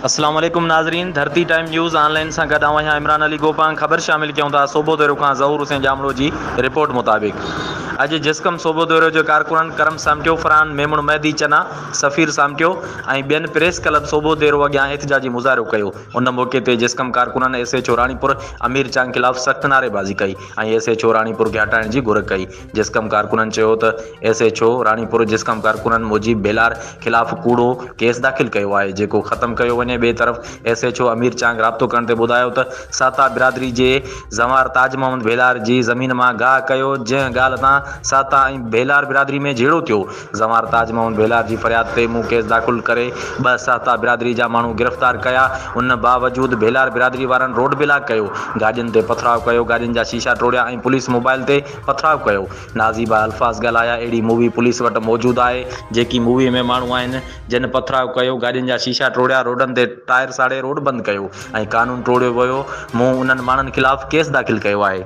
अस्सलाम वालेकुम नाज़रीन, धरती टाइम न्यूज़ ऑनलाइन से गॾु आहियां इमरान अली गोपांग। ख़बर शामिल कयूं था सूबो दौरे खां ज़हूर हुसैन जामलो जी रिपोर्ट मुताबिक़ अॼु जिस्कम सूबो दौरे जो कारकुननि करम सामटियो, फरहान मेमुण मेहदी चना सफ़ीर सामटियो ऐं ॿियनि प्रेस क्लब सूबो दौरो अॻियां एहतिजाजी मुज़ाहिरो कयो। उन मौक़े ते जिस्कम कारकुननि SHO राणीपुर अमीर चांग ख़िलाफ़ सख़्त नारेबाज़ी कई ऐं SHO राणीपुर खे हटाइण जी घुर कई। जिस्कम कारकुननि चयो त SHO राणीपुर जिस्कम कारकुननि मुजीब बेलार ख़िलाफ़ कूड़ो केस दाख़िल कयो आहे, जेको ख़त्म कयो वञे। ॿिए तरफ़ SHO अमीर चांग राब्तो करण ते ॿुधायो त साता बिरादरी जे ज़मार ताज मोहम्मद बेलार जी ज़मीन मां गाह कयो, जंहिं ॻाल्हि तां साता ऐं बेलार बिरादरी में झेड़ो थियो। ज़मार ताज मोहम्मद बेलार जी फ़रियाद ते मूं केस दाख़िल करे 2 साता बिरादरी जा माण्हू गिरफ़्तार कया। उन बावजूद बेलार बिरादरी वारनि रोड ब्लॉक कयो, गाॾियुनि ते पथराव कयो, गाॾियुनि जा शीशा टोड़िया ऐं पुलिस मोबाइल ते पथराव कयो। नाज़ीबा अल्फाज़ ॻाल्हाया। अहिड़ी मूवी पुलिस वटि मौजूदु आहे जेकी मूवी में माण्हू आहिनि जिन पथराव कयो, गाॾियुनि जा शीशा टोड़िया, रोडनि ते टायर साड़े रोड बंदि कयो ऐं क़ानून टोड़ियो वियो। मूं उन्हनि माण्हुनि ख़िलाफ़ केस दाख़िल कयो आहे।